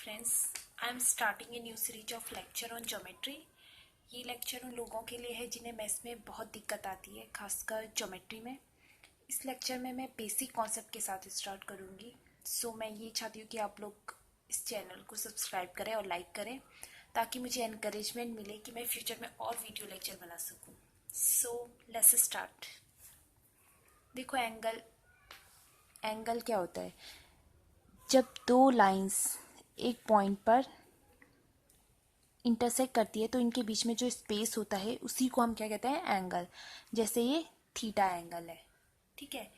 friends, I am starting a new series of lecture on geometry. ये lecture उन लोगों के लिए है जिन्हें मैथ्स में बहुत दिक्कत आती है, खासकर ज्योमेट्री में। इस लेक्चर में मैं बेसिक कॉन्सेप्ट के साथ स्टार्ट करूँगी। मैं ये चाहती हूँ कि आप लोग इस चैनल को सब्सक्राइब करें और लाइक करें ताकि मुझे एनकरेजमेंट मिले कि मैं फ्यूचर में और वीडियो लेक्चर बना सकूँ। Let's start. देखो, एंगल क्या होता है? जब दो लाइंस एक पॉइंट पर इंटरसेक्ट करती है तो इनके बीच में जो स्पेस होता है उसी को हम क्या कहते हैं? एंगल। जैसे ये थीटा एंगल है, ठीक है।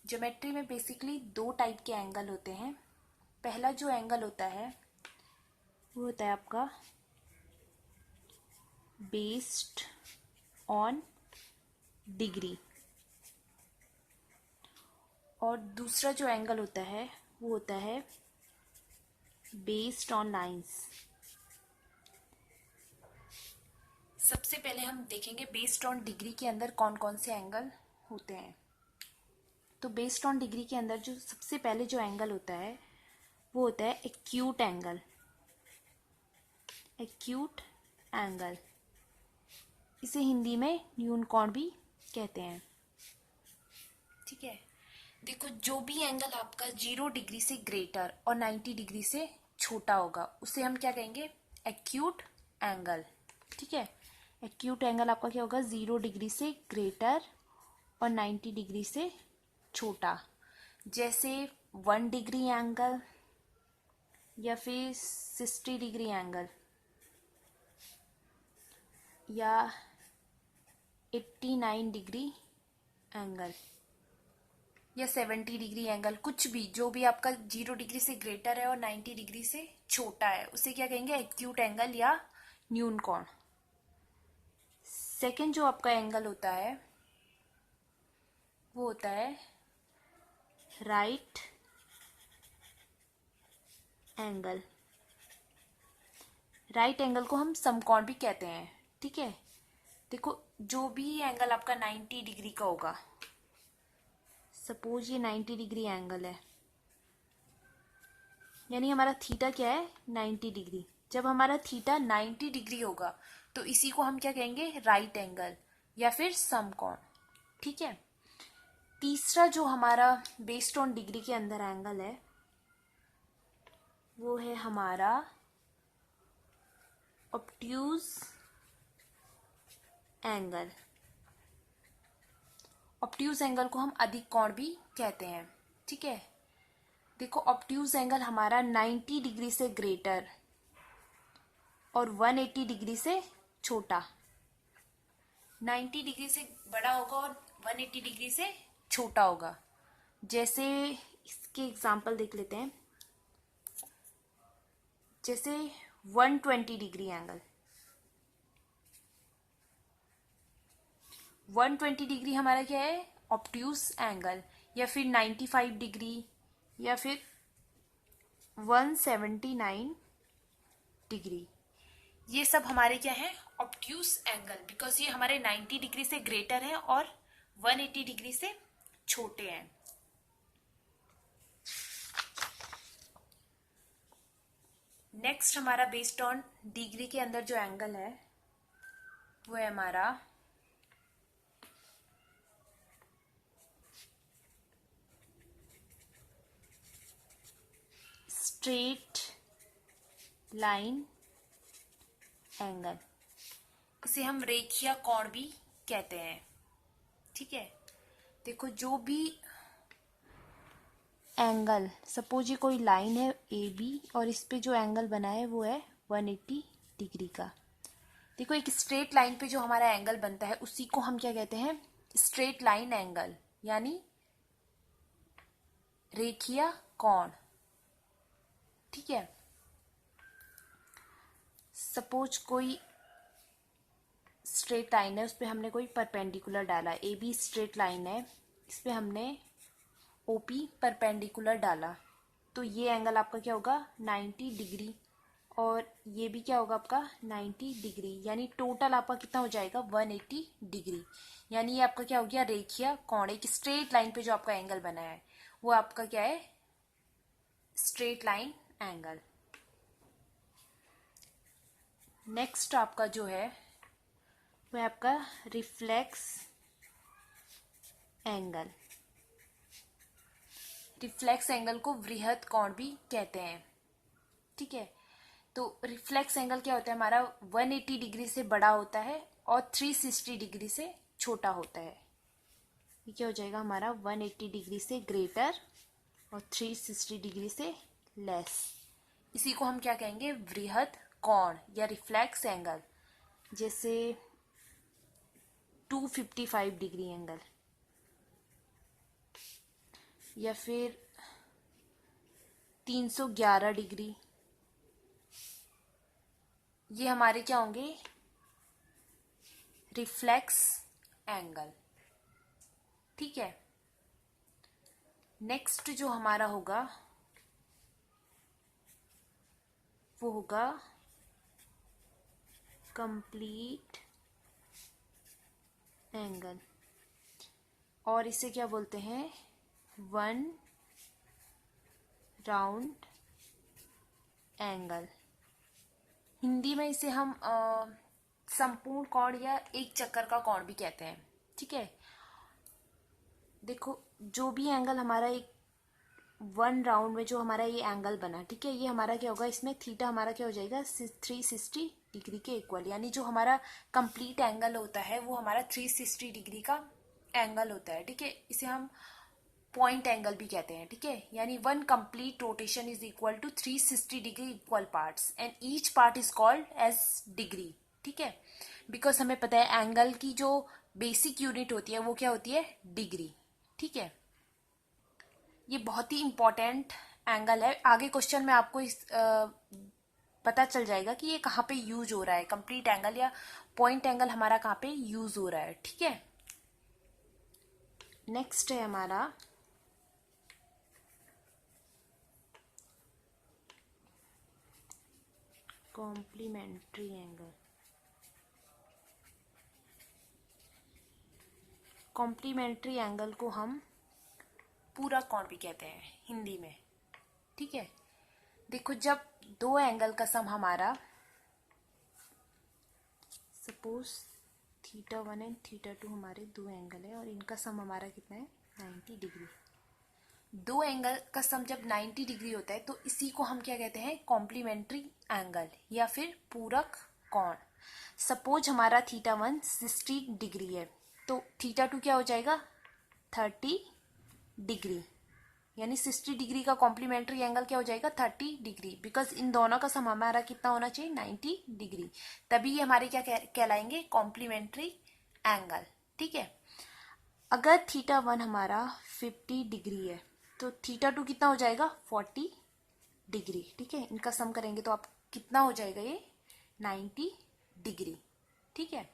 ज्योमेट्री में बेसिकली दो टाइप के एंगल होते हैं। पहला जो एंगल होता है वो होता है आपका बेस्ड ऑन डिग्री, और दूसरा जो एंगल होता है वो होता है बेस्ड ऑन लाइंस। सबसे पहले हम देखेंगे बेस्ड ऑन डिग्री के अंदर कौन कौन से एंगल होते हैं। तो बेस्ड ऑन डिग्री के अंदर जो सबसे पहले जो एंगल होता है वो होता है एक्यूट एंगल। एक्यूट एंगल, इसे हिंदी में न्यून कोण भी कहते हैं, ठीक है। देखो, जो भी एंगल आपका 0 डिग्री से ग्रेटर और 90 डिग्री से छोटा होगा उसे हम क्या कहेंगे? एक्यूट एंगल, ठीक है। एक्यूट एंगल आपका क्या होगा? 0 डिग्री से ग्रेटर और 90 डिग्री से छोटा। जैसे 1 डिग्री एंगल या फिर 60 डिग्री एंगल या 89 डिग्री एंगल या 70 डिग्री एंगल, कुछ भी जो भी आपका 0 डिग्री से ग्रेटर है और 90 डिग्री से छोटा है उसे क्या कहेंगे? एक्यूट एंगल या न्यून कोण। सेकंड जो आपका एंगल होता है वो होता है राइट एंगल। राइट एंगल को हम समकोण भी कहते हैं, ठीक है। देखो, जो भी एंगल आपका 90 डिग्री का होगा, सपोज ये 90 डिग्री एंगल है, यानी हमारा थीटा क्या है? 90 डिग्री। जब हमारा थीटा 90 डिग्री होगा तो इसी को हम क्या कहेंगे? राइट एंगल या फिर समकोण, ठीक है। तीसरा जो हमारा बेस्ड ऑन डिग्री के अंदर एंगल है वो है हमारा ऑब्ट्यूज एंगल। ऑब्ट्यूज एंगल को हम अधिक कोण भी कहते हैं, ठीक है। देखो, ऑब्ट्यूज एंगल हमारा 90 डिग्री से ग्रेटर और 180 डिग्री से छोटा। 90 डिग्री से बड़ा होगा और 180 डिग्री से छोटा होगा। जैसे इसके एग्जांपल देख लेते हैं। जैसे 120 डिग्री एंगल, 120 डिग्री हमारा क्या है? Obtuse angle. या फिर 95 डिग्री या फिर 179 डिग्री, ये सब हमारे क्या है? ऑब्ट्यूज एंगल, बिकॉज ये हमारे 90 डिग्री से ग्रेटर है और 180 डिग्री से छोटे हैं। नेक्स्ट हमारा बेस्ड ऑन डिग्री के अंदर जो एंगल है वो है हमारा स्ट्रेट लाइन एंगल। इसे हम रेखीय कोण भी कहते हैं, ठीक है। देखो, जो भी एंगल, सपोज ये कोई लाइन है ए बी और इस पे जो एंगल बना है वो है 180 डिग्री का। देखो, एक स्ट्रेट लाइन पे जो हमारा एंगल बनता है उसी को हम क्या कहते हैं? स्ट्रेट लाइन एंगल, यानी रेखीय कोण, ठीक है। सपोज कोई स्ट्रेट लाइन है, उस पर हमने कोई परपेंडिकुलर डाला। ए बी स्ट्रेट लाइन है, इस पर हमने ओपी परपेंडिकुलर डाला, तो ये एंगल आपका क्या होगा? 90 डिग्री, और ये भी क्या होगा आपका? 90 डिग्री। यानी टोटल आपका कितना हो जाएगा? 180 डिग्री। यानी ये आपका क्या हो गया? रेखीय कोण। एक स्ट्रेट लाइन पे जो आपका एंगल बना है वो आपका क्या है? Straight line angle. नेक्स्ट आपका जो है वो है आपका रिफ्लेक्स एंगल। रिफ्लेक्स एंगल को वृहद कोण भी कहते हैं, ठीक है। तो रिफ्लेक्स एंगल क्या होता है हमारा, 180 डिग्री से बड़ा होता है और 360 डिग्री से छोटा होता है। ये क्या हो जाएगा हमारा, 180 डिग्री से ग्रेटर और 360 डिग्री से लेस। इसी को हम क्या कहेंगे, वृहद कोण या रिफ्लेक्स एंगल। जैसे 255 डिग्री एंगल या फिर 311 डिग्री, ये हमारे क्या होंगे, रिफ्लेक्स एंगल, ठीक है। नेक्स्ट जो हमारा होगा वो होगा कंप्लीट एंगल, और इसे क्या बोलते हैं, वन राउंड एंगल। हिंदी में इसे हम संपूर्ण कोण या एक चक्कर का कोण भी कहते हैं, ठीक है। देखो जो भी एंगल हमारा एक वन राउंड में जो हमारा ये एंगल बना, ठीक है, ये हमारा क्या होगा, इसमें थीटा हमारा क्या हो जाएगा, 360 डिग्री के इक्वल। यानी जो हमारा कंप्लीट एंगल होता है वो हमारा 360 डिग्री का एंगल होता है, ठीक है। इसे हम पॉइंट एंगल भी कहते हैं, ठीक है। यानी one complete rotation is equal to 360 degree equal parts and each part is called as degree, ठीक है। बिकॉज हमें पता है एंगल की जो बेसिक यूनिट होती है वो क्या होती है, डिग्री, ठीक है। ये बहुत ही इंपॉर्टेंट एंगल है। आगे क्वेश्चन में आपको पता चल जाएगा कि ये कहाँ पे यूज हो रहा है, कंप्लीट एंगल या पॉइंट एंगल हमारा कहाँ पे यूज हो रहा है, ठीक है। नेक्स्ट है हमारा कॉम्प्लीमेंट्री एंगल। कॉम्प्लीमेंट्री एंगल को हम पूरक कोण भी कहते हैं हिंदी में, ठीक है। देखो जब दो एंगल का सम हमारा, सपोज थीटा 1 एंड थीटा 2 हमारे दो एंगल है और इनका सम हमारा कितना है, 90 डिग्री। दो एंगल का सम जब 90 डिग्री होता है तो इसी को हम क्या कहते हैं, कॉम्प्लीमेंट्री एंगल या फिर पूरक कोण। सपोज हमारा थीटा 1 60 डिग्री है तो थीटा 2 क्या हो जाएगा, 30 डिग्री। यानी 60 डिग्री का कॉम्प्लीमेंट्री एंगल क्या हो जाएगा, 30 डिग्री। बिकॉज इन दोनों का सम हमारा कितना होना चाहिए, 90 डिग्री। तभी ये हमारे क्या कहलाएंगे, कॉम्प्लीमेंट्री एंगल, ठीक है। अगर थीटा 1 हमारा 50 डिग्री है तो थीटा 2 कितना हो जाएगा, 40 डिग्री, ठीक है। इनका सम करेंगे तो आप कितना हो जाएगा, ये 90 डिग्री, ठीक है।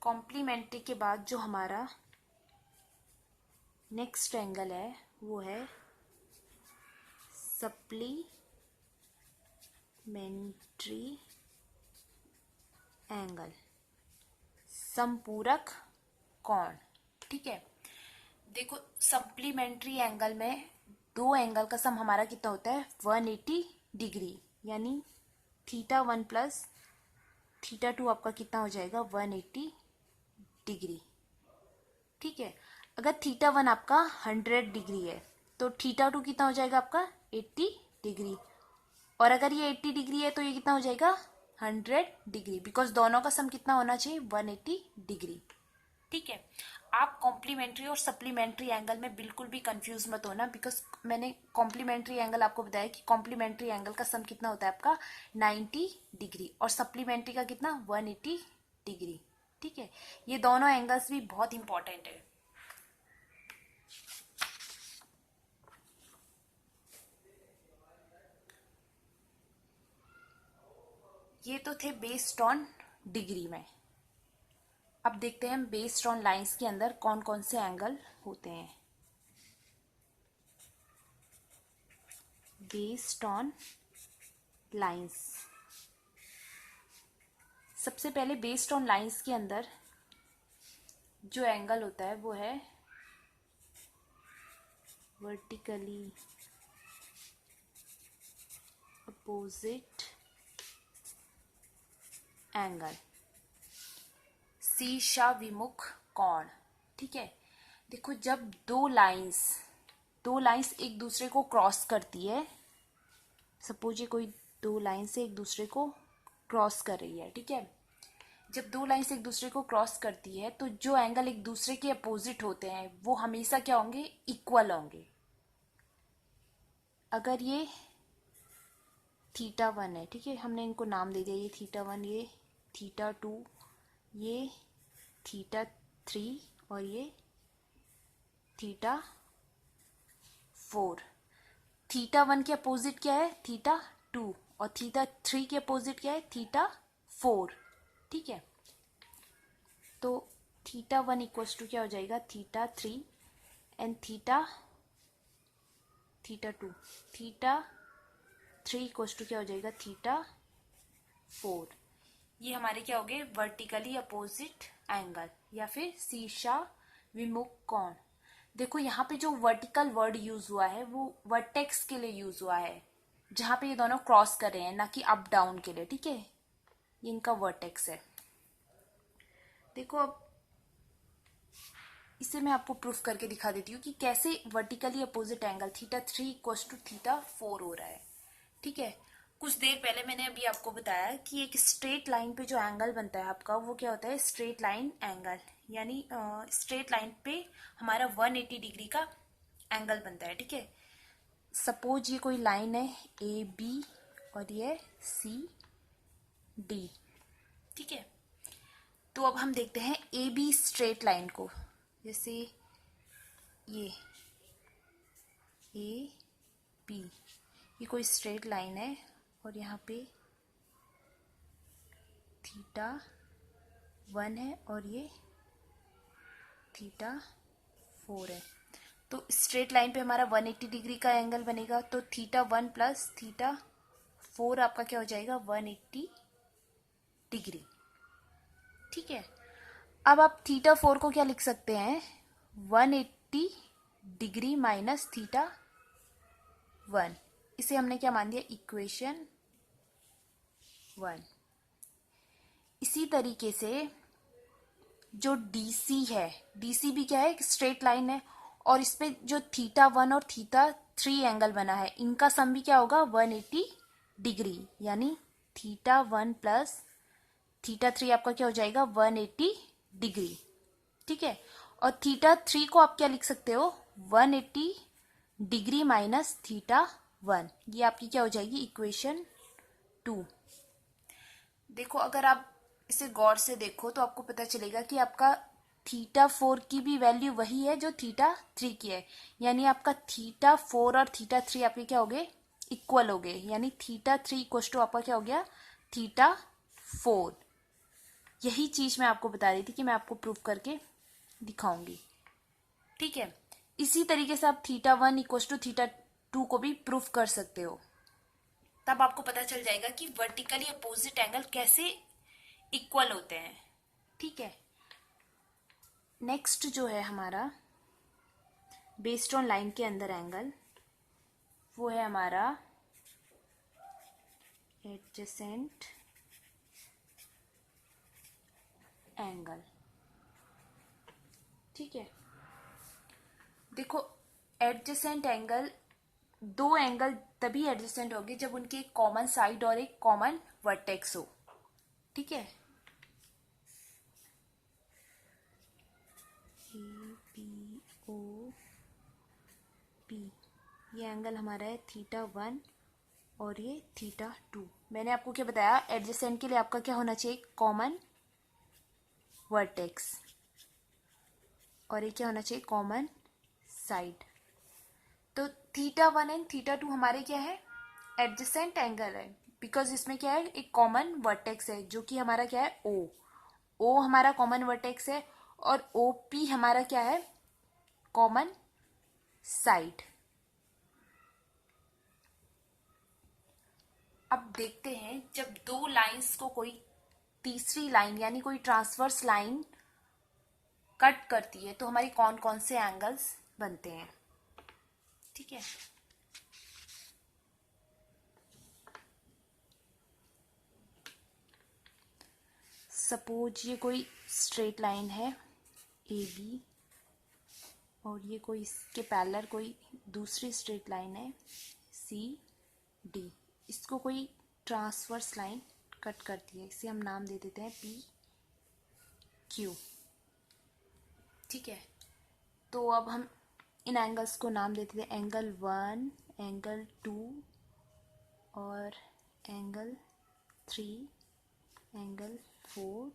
कॉम्प्लीमेंट्री के बाद जो हमारा नेक्स्ट एंगल है वो है सप्लीमेंट्री एंगल, संपूरक कोण, ठीक है। देखो सप्लीमेंट्री एंगल में दो एंगल का सम हमारा कितना होता है, 180 डिग्री। यानी थीटा 1 प्लस थीटा 2 आपका कितना हो जाएगा, 180 डिग्री, ठीक है। अगर थीटा 1 आपका 100 डिग्री है तो थीटा 2 कितना हो जाएगा आपका, 80 डिग्री। और अगर ये 80 डिग्री है तो ये कितना हो जाएगा, 100 डिग्री। बिकॉज दोनों का सम कितना होना चाहिए, 180 डिग्री, ठीक है। आप कॉम्प्लीमेंट्री और सप्लीमेंट्री एंगल में बिल्कुल भी कंफ्यूज मत होना। बिकॉज मैंने कॉम्प्लीमेंट्री एंगल आपको बताया कि कॉम्प्लीमेंट्री एंगल का सम कितना होता है आपका, 90 डिग्री, और सप्लीमेंट्री का कितना, 180 डिग्री, ठीक है। ये दोनों एंगल्स भी बहुत इंपॉर्टेंट है। ये तो थे बेस्ड ऑन डिग्री में। अब देखते हैं बेस्ड ऑन लाइंस के अंदर कौन कौन से एंगल होते हैं। बेस्ड ऑन लाइंस, सबसे पहले बेस्ड ऑन लाइंस के अंदर जो एंगल होता है वो है वर्टिकली अपोजिट एंगल, शीर्षा विमुख कोण। ठीक है, देखो जब दो लाइंस एक दूसरे को क्रॉस करती है, सपोज ये कोई दो लाइन से एक दूसरे को क्रॉस कर रही है, ठीक है, जब दो लाइंस एक दूसरे को क्रॉस करती है तो जो एंगल एक दूसरे के अपोजिट होते हैं वो हमेशा क्या होंगे, इक्वल होंगे। अगर ये θ1 है, ठीक है, हमने इनको नाम दे दिया, ये θ1, ये θ2, ये θ3 और ये θ4। θ1 के अपोजिट क्या है, θ2, और θ3 के अपोजिट क्या है, θ4। ठीक है, तो θ1 इक्वल्स टू क्या हो जाएगा, θ3 एंड θ2। θ3 इक्वल्स टू क्या हो जाएगा, θ4। ये हमारे क्या हो गए, वर्टिकली अपोजिट एंगल या फिर शीर्षा विमुख कोण। देखो यहाँ पे जो वर्टिकल वर्ड यूज हुआ है वो वर्टेक्स के लिए यूज हुआ है, जहां पे ये दोनों क्रॉस कर रहे हैं, ना कि अप डाउन के लिए। ठीक है, ये इनका वर्टेक्स है। देखो अब इसे मैं आपको प्रूफ करके दिखा देती हूँ कि कैसे vertically opposite angle θ3 equals to θ4 हो रहा है। ठीक है, कुछ देर पहले मैंने अभी आपको बताया कि एक स्ट्रेट लाइन पे जो एंगल बनता है आपका, वो क्या होता है, स्ट्रेट लाइन एंगल। यानी स्ट्रेट लाइन पे हमारा 180 डिग्री का एंगल बनता है। ठीक है, सपोज ये कोई लाइन है ए बी और ये सी डी। ठीक है, तो अब हम देखते हैं ए बी स्ट्रेट लाइन को। जैसे ये ए बी, ये कोई स्ट्रेट लाइन है और यहाँ पे θ1 है और ये θ4 है। तो स्ट्रेट लाइन पे हमारा 180 डिग्री का एंगल बनेगा, तो θ1 प्लस θ4 आपका क्या हो जाएगा, 180 डिग्री। ठीक है, अब आप θ4 को क्या लिख सकते हैं, 180 डिग्री माइनस θ1। इसे हमने क्या मान दिया, इक्वेशन 1। इसी तरीके से जो DC है, DC भी क्या है, एक स्ट्रेट लाइन है, और इसपे जो θ1 और θ3 एंगल बना है, इनका सम भी क्या होगा, 180 डिग्री। यानी θ1 प्लस θ3 आपका क्या हो जाएगा, 180 डिग्री। ठीक है, और θ3 को आप क्या लिख सकते हो, 180 डिग्री माइनस θ1। ये आपकी क्या हो जाएगी, इक्वेशन 2। देखो अगर आप इसे गौर से देखो तो आपको पता चलेगा कि आपका θ4 की भी वैल्यू वही है जो θ3 की है। यानी आपका θ4 और θ3 आपके क्या हो गए, इक्वल हो गए। यानी θ3 इक्वल टू आपका क्या हो गया, θ4। यही चीज मैं आपको बता रही थी कि मैं आपको प्रूफ करके दिखाऊंगी। ठीक है, इसी तरीके से आप θ1 इक्वल टू θ2 को भी प्रूफ कर सकते हो। तब आपको पता चल जाएगा कि वर्टिकली अपोजिट एंगल कैसे इक्वल होते हैं। ठीक है, नेक्स्ट जो है हमारा बेस्ड ऑन लाइन के अंदर एंगल, वो है हमारा एडजेसेंट एंगल। ठीक है, देखो एडजेसेंट एंगल, दो एंगल तभी एडजेसेंट होंगे जब उनकी एक कॉमन साइड और एक कॉमन वर्टेक्स हो। ठीक है, ए बी ओ पी, ये एंगल हमारा है θ1 और ये θ2। मैंने आपको क्या बताया, एडजेसेंट के लिए आपका क्या होना चाहिए, कॉमन वर्टेक्स, और ये क्या होना चाहिए, कॉमन साइड। तो θ1 एंड θ2 हमारे क्या है, एडजेसेंट एंगल है, बिकॉज इसमें क्या है, एक कॉमन वर्टेक्स है जो कि हमारा क्या है, ओ हमारा कॉमन वर्टेक्स है, और OP हमारा क्या है, कॉमन साइड। अब देखते हैं जब दो लाइंस को कोई तीसरी लाइन यानी कोई ट्रांसवर्स लाइन कट करती है तो हमारी कौन कौन से एंगल्स बनते हैं। ठीक है, सपोज ये कोई स्ट्रेट लाइन है ए बी, और ये कोई इसके पैरेलल कोई दूसरी स्ट्रेट लाइन है सी डी। इसको कोई ट्रांसवर्स लाइन कट करती है, इसे हम नाम दे देते हैं पी क्यू। ठीक है, तो अब हम इन एंगल्स को नाम देते हैं एंगल 1, एंगल 2 और angle 3, angle 4,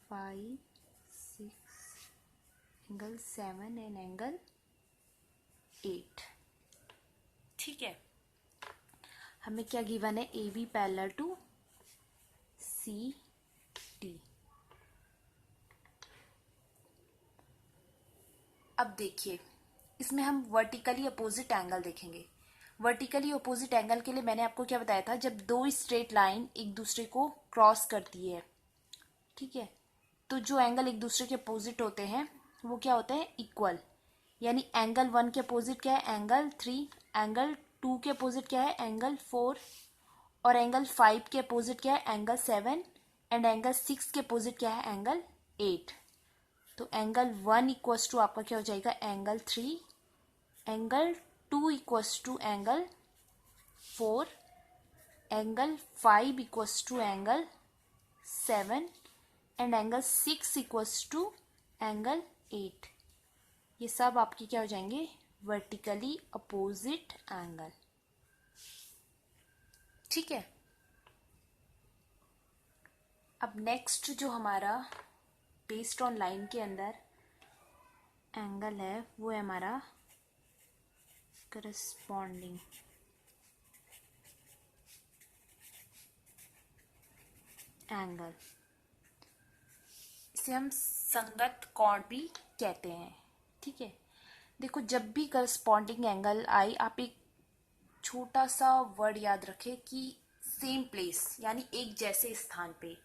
5, 6, angle 7 and angle 8। ठीक है, हमें क्या गिवन है, A B parallel to C D. अब देखिए, इसमें हम वर्टिकली अपोजिट एंगल देखेंगे। वर्टिकली अपोजिट एंगल के लिए मैंने आपको क्या बताया था, जब दो स्ट्रेट लाइन एक दूसरे को क्रॉस करती है, ठीक है, तो जो एंगल एक दूसरे के अपोजिट होते हैं वो क्या होते हैं, इक्वल। यानी एंगल 1 के अपोजिट क्या है, एंगल 3, एंगल 2 के अपोजिट क्या है, एंगल 4, और एंगल 5 के अपोजिट क्या है, एंगल 7, एंड एंगल 6 के अपोजिट क्या है, एंगल 8। तो एंगल 1 इक्वल्स टू आपका क्या हो जाएगा, angle 3, angle 2 equals to angle 4, angle 5 equals to angle 7, and angle 6 equals to angle 8। ये सब आपके क्या हो जाएंगे, वर्टिकली अपोजिट एंगल। ठीक है, अब नेक्स्ट जो हमारा बेस्ड ऑन लाइन के अंदर एंगल है वो है हमारा करस्पॉन्डिंग एंगल। इसे हम संगत कोण भी कहते हैं। ठीक है, देखो जब भी करस्पॉन्डिंग एंगल आए, आप एक छोटा सा वर्ड याद रखें कि सेम प्लेस, यानी एक जैसे स्थान पे,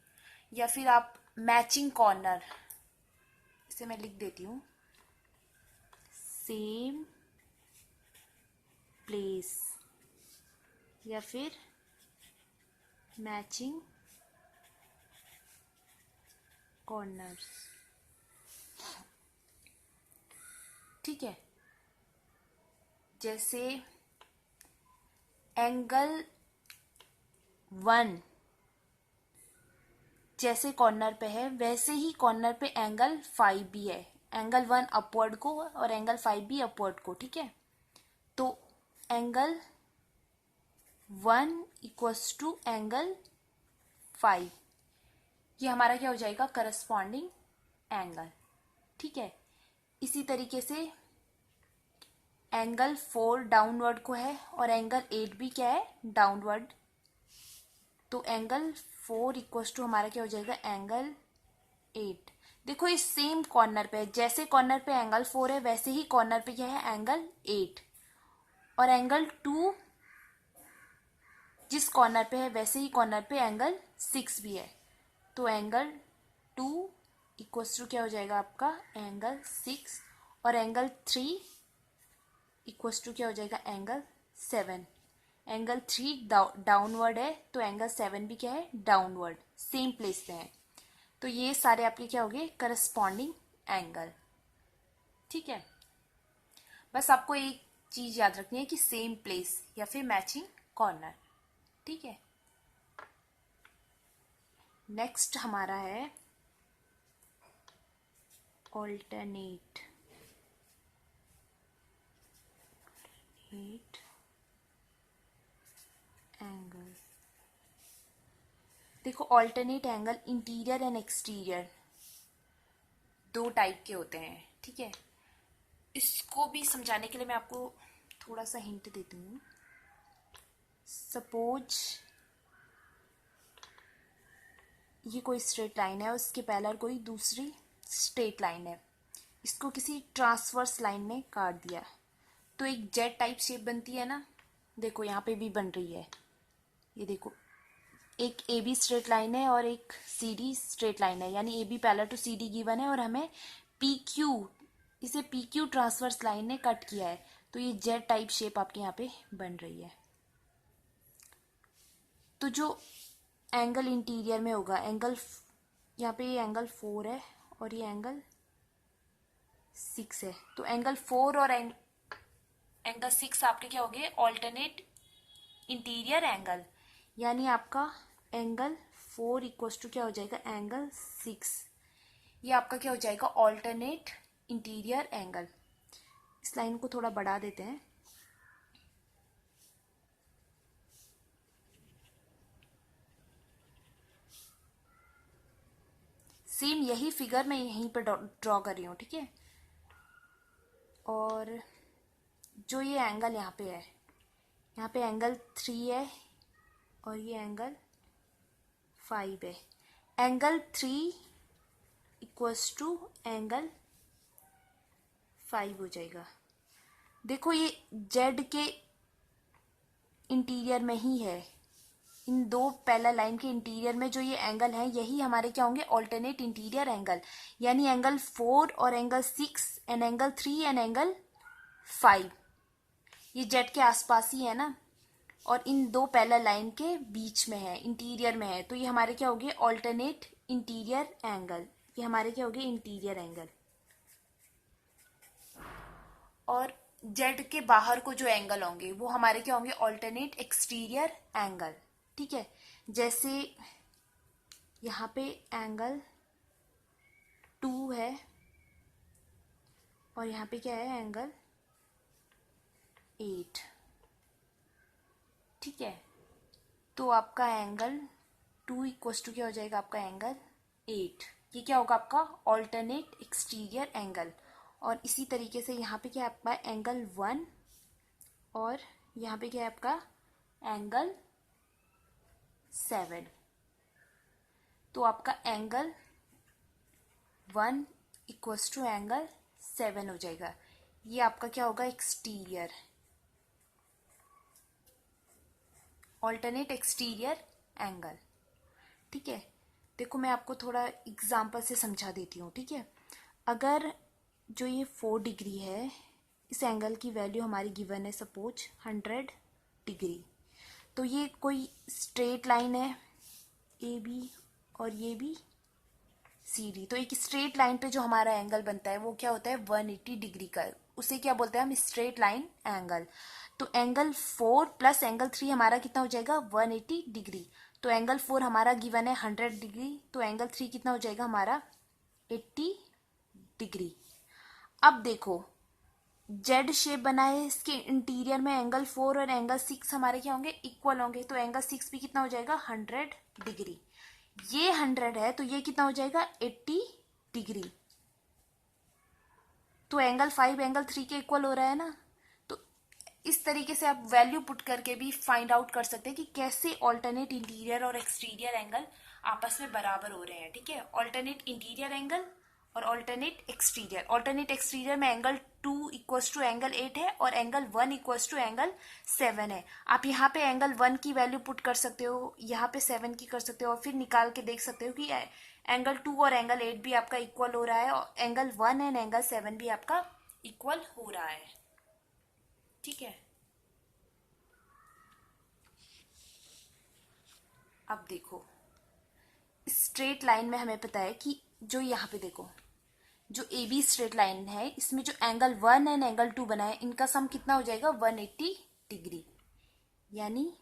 या फिर आप मैचिंग कॉर्नर, इसे मैं लिख देती हूँ, सेम प्लेस या फिर मैचिंग कॉर्नर्स। ठीक है, जैसे एंगल 1 जैसे कॉर्नर पे है, वैसे ही कॉर्नर पे एंगल 5 भी है। एंगल 1 अपवर्ड को और एंगल 5 भी अपवर्ड को। ठीक है, तो एंगल 1 इक्वल्स टू एंगल 5, ये हमारा क्या हो जाएगा, करस्पॉन्डिंग एंगल। ठीक है, इसी तरीके से एंगल 4 डाउनवर्ड को है और एंगल 8 भी क्या है, डाउनवर्ड। तो एंगल 4 इक्वल्स टू हमारा क्या हो जाएगा, एंगल 8। देखो इस सेम कॉर्नर पे, जैसे कॉर्नर पे एंगल 4 है वैसे ही कॉर्नर पे क्या है, एंगल 8। और एंगल 2 जिस कॉर्नर पे है वैसे ही कॉर्नर पे एंगल 6 भी है। तो एंगल 2 इक्वल्स टू क्या हो जाएगा आपका, एंगल 6, और एंगल 3 इक्वल्स टू क्या हो जाएगा, एंगल 7। एंगल 3 डाउनवर्ड है तो एंगल 7 भी क्या है, डाउनवर्ड, सेम प्लेस पे है। तो ये सारे आपके क्या हो गए, करस्पॉन्डिंग एंगल। ठीक है, बस आपको एक चीज याद रखनी है कि सेम प्लेस या फिर मैचिंग कॉर्नर। ठीक है, नेक्स्ट हमारा है ऑल्टरनेट एंगल। देखो alternate angle interior and exterior दो टाइप के होते हैं। ठीक है, इसको भी समझाने के लिए मैं आपको थोड़ा सा हिंट देती हूँ। सपोज ये कोई स्ट्रेट लाइन है, उसके पैरेलल कोई दूसरी स्ट्रेट लाइन है, इसको किसी ट्रांसवर्स लाइन ने काट दिया तो एक जेट टाइप शेप बनती है ना। देखो यहाँ पे भी बन रही है, ये देखो एक ए बी स्ट्रेट लाइन है और एक सी डी स्ट्रेट लाइन है, यानी A B parallel to C D given है और हमें पी क्यू, इसे पी क्यू ट्रांसवर्स लाइन ने कट किया है, तो ये जेट टाइप शेप आपके यहाँ पे बन रही है। तो जो एंगल इंटीरियर में होगा, एंगल यहाँ पे ये एंगल 4 है और ये एंगल 6 है, तो एंगल 4 और एंगल 6 आपके क्या हो गए, ऑल्टरनेट इंटीरियर एंगल। यानी आपका एंगल 4 इक्वल्स टू क्या हो जाएगा, एंगल 6। ये आपका क्या हो जाएगा, ऑल्टरनेट इंटीरियर एंगल। इस लाइन को थोड़ा बढ़ा देते हैं। सेम यही फिगर मैं यहीं पर ड्रॉ कर रही हूँ, ठीक है। और जो ये एंगल यहाँ पे है, यहाँ पे एंगल 3 है और ये एंगल 5 है। एंगल 3 इक्वल्स टू एंगल 5 हो जाएगा। देखो ये जेड के इंटीरियर में ही है, इन दो पैरेलल लाइन के इंटीरियर में जो ये एंगल है यही हमारे क्या होंगे, ऑल्टरनेट इंटीरियर एंगल। यानी एंगल 4 और angle 6 and angle 3 and angle 5 ये जेड के आसपास ही है ना, और इन दो पैरेलल लाइन के बीच में है, इंटीरियर में है, तो ये हमारे क्या हो गए, ऑल्टरनेट इंटीरियर एंगल। ये हमारे क्या हो गए, इंटीरियर एंगल। और जेड के बाहर को जो एंगल होंगे वो हमारे क्या होंगे, ऑल्टरनेट एक्सटीरियर एंगल। ठीक है, जैसे यहाँ पे एंगल 2 है और यहाँ पे क्या है, एंगल 8। ठीक है, तो आपका एंगल 2 इक्वल्स टू क्या हो जाएगा, आपका एंगल 8। ये क्या होगा, आपका ऑल्टरनेट एक्सटीरियर एंगल। और इसी तरीके से यहाँ पे क्या है आपका एंगल 1 और यहाँ पे क्या है आपका एंगल 7। तो आपका एंगल 1 इक्वल्स टू एंगल 7 हो जाएगा। ये आपका क्या होगा, एक्सटीरियर, ऑल्टरनेट एक्सटीरियर एंगल। ठीक है, देखो मैं आपको थोड़ा एग्जांपल से समझा देती हूँ। ठीक है, अगर जो ये 4 डिग्री है, इस एंगल की वैल्यू हमारी गिवन है सपोज 100 डिग्री, तो ये कोई स्ट्रेट लाइन है ए बी और ये भी सी डी। तो एक स्ट्रेट लाइन पे जो हमारा एंगल बनता है वो क्या होता है, 180 डिग्री का, उसे क्या बोलते हैं हम, स्ट्रेट लाइन एंगल। तो एंगल 4 प्लस एंगल 3 हमारा कितना हो जाएगा, 180 डिग्री। तो एंगल 4 हमारा गिवन है 100 डिग्री, तो एंगल 3 कितना हो जाएगा हमारा 80 डिग्री। अब देखो जेड शेप बना है, इसके इंटीरियर में एंगल 4 और एंगल 6 हमारे क्या होंगे, इक्वल होंगे। तो एंगल 6 भी कितना हो जाएगा, 100 डिग्री। ये 100 है तो ये कितना हो जाएगा, 80 डिग्री। तो एंगल 5 एंगल 3 के इक्वल हो रहा है ना। तो इस तरीके से आप वैल्यू पुट करके भी फाइंड आउट कर सकते हैं कि कैसे ऑल्टरनेट इंटीरियर और एक्सटीरियर एंगल आपस में बराबर हो रहे हैं। ठीक है, ऑल्टरनेट इंटीरियर एंगल और ऑल्टरनेट एक्सटीरियर। ऑल्टरनेट एक्सटीरियर में एंगल 2 इक्वल्स टू एंगल 8 है और एंगल 1 इक्वल्स टू एंगल 7 है। आप यहाँ पे एंगल 1 की वैल्यू पुट कर सकते हो, यहाँ पे 7 की कर सकते हो, और फिर निकाल के देख सकते हो कि एंगल 2 और एंगल 8 भी आपका इक्वल हो रहा है और एंगल 1 एंड एंगल 7 भी आपका इक्वल हो रहा है। ठीक है, अब देखो स्ट्रेट लाइन में हमें पता है कि जो यहाँ पे देखो जो ए बी स्ट्रेट लाइन है, इसमें जो एंगल 1 एंड एंगल 2 बना है, इनका सम कितना हो जाएगा, 180 डिग्री। यानी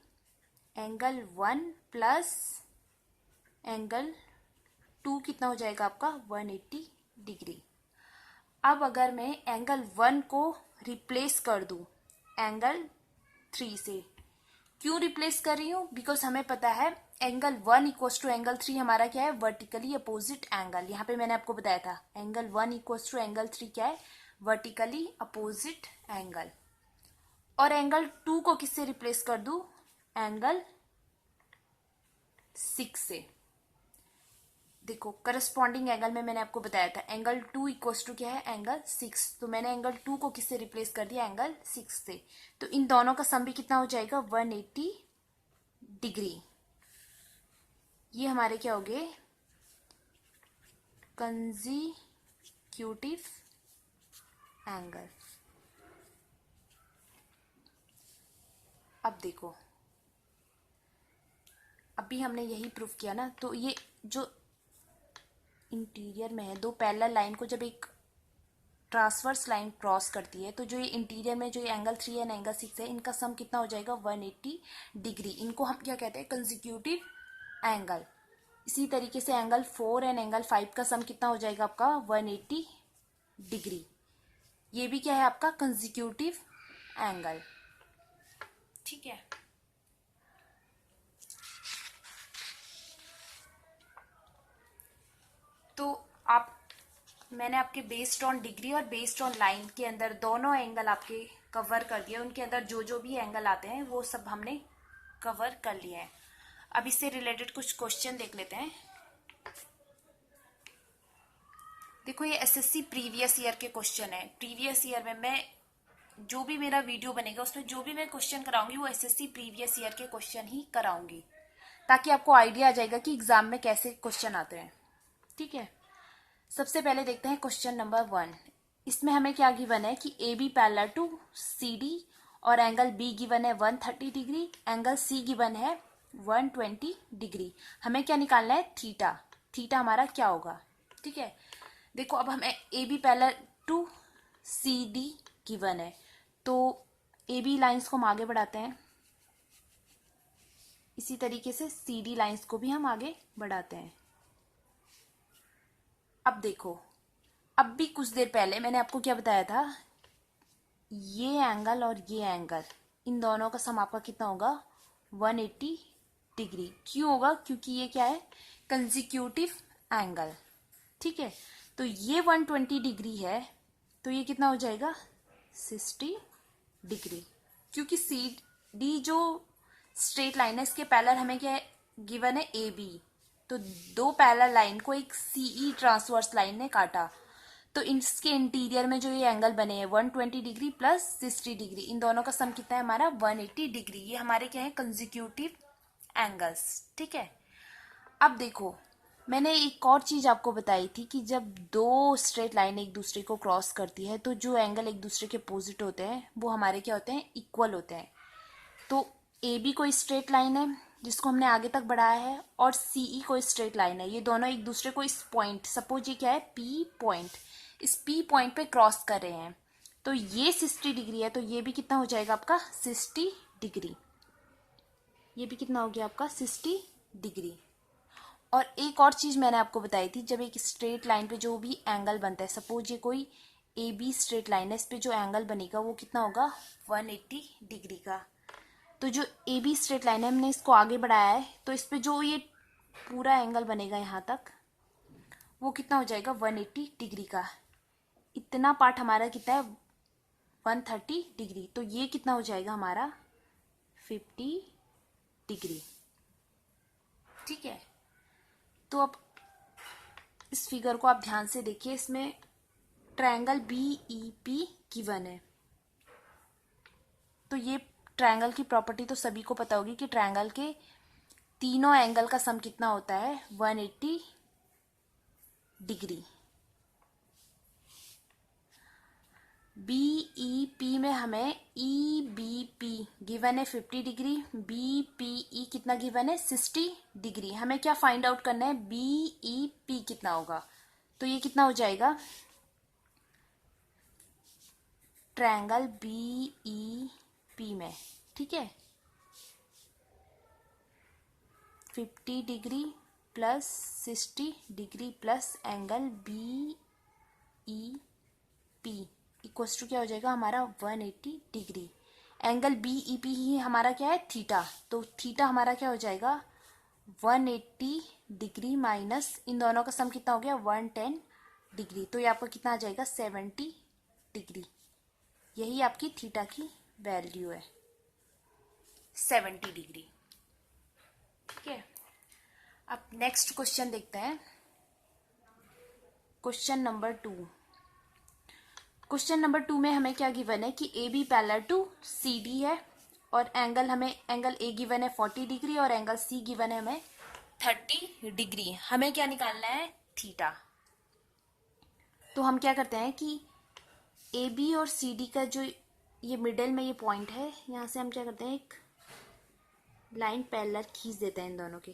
एंगल 1 प्लस एंगल 2 कितना हो जाएगा आपका, 180 डिग्री। अब अगर मैं एंगल 1 को रिप्लेस कर दूं एंगल 3 से, क्यों रिप्लेस कर रही हूँ, बिकॉज हमें पता है एंगल 1 इक्वल्स टू एंगल 3 हमारा क्या है, वर्टिकली अपोजिट एंगल। यहाँ पे मैंने आपको बताया था एंगल 1 इक्वल्स टू एंगल 3 क्या है, वर्टिकली अपोजिट एंगल। और एंगल 2 को किससे रिप्लेस कर दूं, एंगल 6 से। देखो करस्पॉन्डिंग एंगल में मैंने आपको बताया था एंगल 2 इक्वल्स टू क्या है, एंगल 6। तो मैंने एंगल 2 को किससे रिप्लेस कर दिया, एंगल 6 से। तो इन दोनों का सम भी कितना हो जाएगा, 180 डिग्री। ये हमारे क्या हो गए, कंसेक्यूटिव एंगल। अब देखो, अभी हमने यही प्रूफ किया ना। तो ये जो इंटीरियर में है, दो पैरेलल लाइन को जब एक ट्रांसवर्स लाइन क्रॉस करती है, तो जो ये इंटीरियर में जो ये एंगल 3 एंड एंगल 6 है, इनका सम कितना हो जाएगा 180 डिग्री। इनको हम क्या कहते हैं, कंसेक्यूटिव एंगल। इसी तरीके से एंगल 4 एंड एंगल 5 का सम कितना हो जाएगा आपका 180 डिग्री। ये भी क्या है आपका कंसेक्यूटिव एंगल। ठीक है। तो मैंने आपके बेस्ड ऑन डिग्री और बेस्ड ऑन लाइन के अंदर दोनों एंगल आपके कवर कर दिए। उनके अंदर जो जो भी एंगल आते हैं वो सब हमने कवर कर लिए हैं। अब इससे रिलेटेड कुछ क्वेश्चन देख लेते हैं। देखो ये एसएससी प्रीवियस ईयर के क्वेश्चन है। प्रीवियस ईयर में मैं जो भी मेरा वीडियो बनेगा उसमें जो भी मैं क्वेश्चन कराऊंगी वो एसएससी प्रीवियस ईयर के क्वेश्चन ही कराऊंगी, ताकि आपको आइडिया आ जाएगा कि एग्जाम में कैसे क्वेश्चन आते हैं। ठीक है। सबसे पहले देखते हैं क्वेश्चन नंबर 1। इसमें हमें क्या गिवन है कि A B parallel to C D और एंगल बी गिवन है 130 डिग्री, एंगल सी गिवन है 120 डिग्री। हमें क्या निकालना है, थीटा। थीटा हमारा क्या होगा। ठीक है। देखो अब हमें A B parallel to C D given है, तो ए बी लाइन्स को हम आगे बढ़ाते हैं। इसी तरीके से सी डी लाइन्स को भी हम आगे बढ़ाते हैं। अब देखो, अब भी कुछ देर पहले मैंने आपको क्या बताया था, ये एंगल और ये एंगल, इन दोनों का सम आपका कितना होगा 180 डिग्री। क्यों होगा, क्योंकि ये क्या है कंसेक्यूटिव एंगल। ठीक है। तो ये 120 डिग्री है, तो ये कितना हो जाएगा 60 डिग्री। क्योंकि सी डी जो स्ट्रेट लाइन है, इसके पैरेलल हमें क्या है गिवन है ए बी। तो दो पैरेलल लाइन को एक सीई ट्रांसवर्स लाइन ने काटा, तो इसके इंटीरियर में जो ये एंगल बने हैं 120 डिग्री प्लस 60 डिग्री, इन दोनों का सम कितना है हमारा 180 डिग्री। ये हमारे क्या है कंसेक्यूटिव एंगल्स। ठीक है। अब देखो, मैंने एक और चीज आपको बताई थी कि जब दो स्ट्रेट लाइन एक दूसरे को क्रॉस करती है, तो जो एंगल एक दूसरे के अपोजिट होते हैं वो हमारे क्या होते हैं, इक्वल होते हैं। तो ए बी कोई स्ट्रेट लाइन है जिसको हमने आगे तक बढ़ाया है, और सीई कोई स्ट्रेट लाइन है। ये दोनों एक दूसरे को इस पॉइंट, सपोज ये क्या है पी पॉइंट, इस पी पॉइंट पे क्रॉस कर रहे हैं। तो ये 60 डिग्री है, तो ये भी कितना हो जाएगा आपका 60 डिग्री। ये भी कितना हो गया आपका 60 डिग्री। और एक और चीज मैंने आपको बताई थी, जब एक स्ट्रेट लाइन पे जो भी एंगल बनता है, सपोज ये कोई ए बी स्ट्रेट लाइन है, इस पे जो एंगल बनेगा वो कितना होगा 180 डिग्री का। तो जो ए बी स्ट्रेट लाइन है, हमने इसको आगे बढ़ाया है, तो इस पे जो ये पूरा एंगल बनेगा यहाँ तक, वो कितना हो जाएगा 180 डिग्री का। इतना पार्ट हमारा कितना है 130 डिग्री, तो ये कितना हो जाएगा हमारा 50 डिग्री। ठीक है। तो अब इस फिगर को आप ध्यान से देखिए, इसमें triangle B E P given है। तो ये ट्रायंगल की प्रॉपर्टी तो सभी को पता होगी कि ट्रायंगल के तीनों एंगल का सम कितना होता है 180 डिग्री। बी ई पी में हमें ई बी पी गिवन है 50 डिग्री, बी पी ई कितना गिवन है 60 डिग्री। हमें क्या फाइंड आउट करना है, बी ई पी कितना होगा। तो ये कितना हो जाएगा, ट्रायंगल बी ई पी में, ठीक है, 50 degree plus 60 degree plus angle B E P equals to क्या हो जाएगा हमारा 180 degree. Angle B E P ही हमारा क्या है थीटा, तो थीटा हमारा क्या हो जाएगा 180 डिग्री माइनस इन दोनों का सम कितना हो गया 110 डिग्री। तो ये आपका कितना आ जाएगा 70 डिग्री। यही आपकी थीटा की वैल्यू है 70 डिग्री। ठीक है। अब नेक्स्ट क्वेश्चन देखते हैं, क्वेश्चन नंबर 2। क्वेश्चन नंबर 2 में हमें क्या गिवन है कि A B parallel to C D है, और एंगल हमें एंगल ए गिवन है 40 डिग्री और एंगल सी गिवन है हमें 30 डिग्री। हमें क्या निकालना है थीटा। तो हम क्या करते हैं कि ए बी और सी डी का जो ये मिडिल में ये पॉइंट है, यहाँ से हम क्या करते हैं एक लाइन पैरेलल खींच देते हैं इन दोनों के।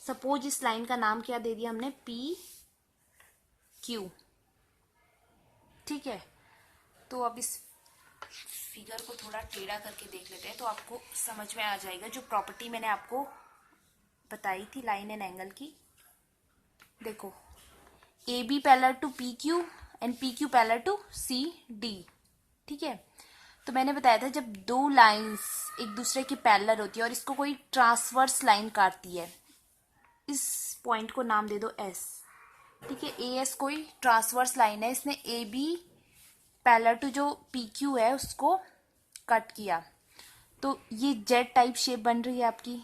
सपोज इस लाइन का नाम क्या दे दिया हमने, पी क्यू। ठीक है, तो अब इस फिगर को थोड़ा टेढ़ा करके देख लेते हैं तो आपको समझ में आ जाएगा जो प्रॉपर्टी मैंने आपको बताई थी लाइन एंड एंगल की। देखो, A B parallel to P Q and P Q parallel to C D. ठीक है, तो मैंने बताया था जब दो लाइंस एक दूसरे की पैरेलल होती है और इसको कोई ट्रांसवर्स लाइन काटती है, इस पॉइंट को नाम दे दो एस। ठीक है, ए एस कोई ट्रांसवर्स लाइन है, इसने ए बी पैरेलल टू जो पी क्यू है उसको कट किया, तो ये जेड टाइप शेप बन रही है आपकी।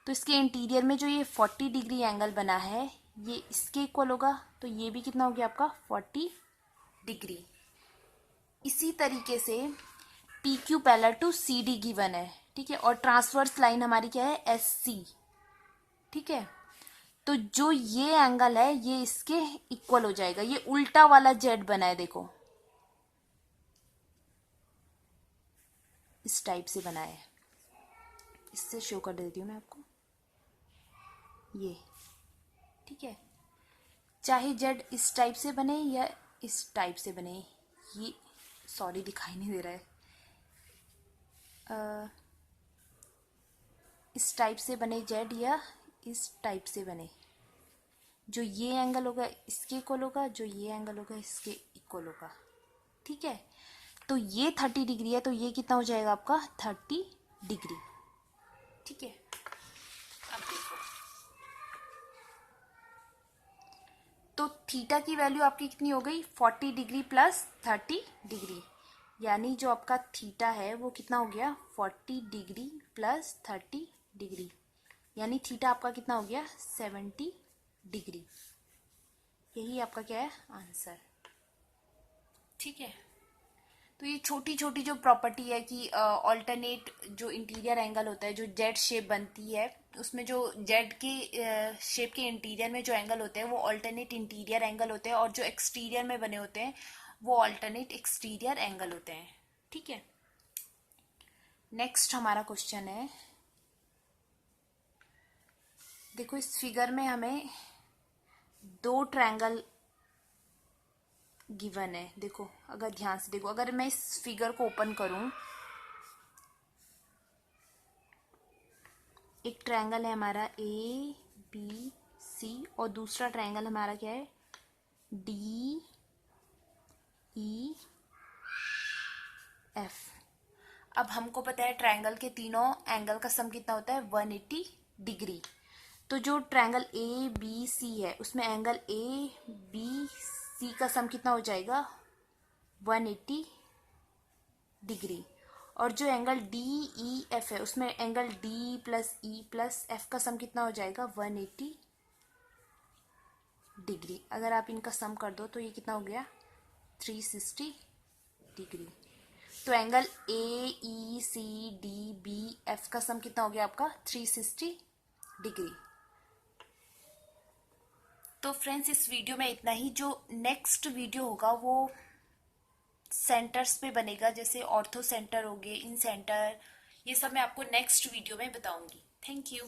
तो इसके इंटीरियर में जो ये 40 डिग्री एंगल बना है ये इसके इक्वल होगा, तो ये भी कितना हो गया आपका 40 डिग्री। इसी तरीके से P Q parallel to C D given है। ठीक है, और ट्रांसवर्स लाइन हमारी क्या है, एस सी। ठीक है, तो जो ये एंगल है ये इसके इक्वल हो जाएगा। ये उल्टा वाला जेड बना है, देखो इस टाइप से बना है, इससे शो कर देती हूँ मैं आपको ये। ठीक है, चाहे जेड इस टाइप से बने या इस टाइप से बने, ये सॉरी दिखाई नहीं दे रहा है, इस टाइप से बने जेड या इस टाइप से बने, जो ये एंगल होगा इसके इक्वल होगा, जो ये एंगल होगा इसके इक्वल होगा। ठीक है, तो ये 30 डिग्री है तो ये कितना हो जाएगा आपका 30 डिग्री। ठीक है, अब देखो, तो थीटा की वैल्यू आपकी कितनी हो गई 40 डिग्री प्लस 30 डिग्री, यानी जो आपका थीटा है वो कितना हो गया 40 डिग्री प्लस 30 डिग्री, यानी थीटा आपका कितना हो गया 70 डिग्री। यही आपका क्या है आंसर। ठीक है, तो ये छोटी छोटी जो प्रॉपर्टी है कि ऑल्टरनेट जो इंटीरियर एंगल होता है, जो जेड शेप बनती है उसमें जो जेड के शेप के इंटीरियर में जो एंगल होते हैं वो ऑल्टरनेट इंटीरियर एंगल होते हैं, और जो एक्सटीरियर में बने होते हैं वो ऑल्टरनेट एक्सटीरियर एंगल होते हैं। ठीक है, नेक्स्ट हमारा क्वेश्चन है, देखो इस फिगर में हमें दो ट्रायंगल गिवन है। देखो अगर ध्यान से देखो, अगर मैं इस फिगर को ओपन करूं, एक ट्रायंगल है हमारा ए बी सी और दूसरा ट्रायंगल हमारा क्या है डी ई एफ। अब हमको पता है ट्रायंगल के तीनों एंगल का सम कितना होता है 180 डिग्री। तो जो ट्रायंगल ए बी सी है उसमें एंगल ए बी सी का सम कितना हो जाएगा 180 डिग्री, और जो एंगल डी ई एफ है उसमें angle D plus E plus F का सम कितना हो जाएगा 180 डिग्री। अगर आप इनका सम कर दो तो ये कितना हो गया 360 डिग्री। तो angle A E C D B F का सम कितना हो गया आपका 360 डिग्री। तो फ्रेंड्स इस वीडियो में इतना ही। जो नेक्स्ट वीडियो होगा वो सेंटर्स पे बनेगा, जैसे ऑर्थो सेंटर हो गए, इन सेंटर, ये सब मैं आपको नेक्स्ट वीडियो में बताऊंगी। Thank you.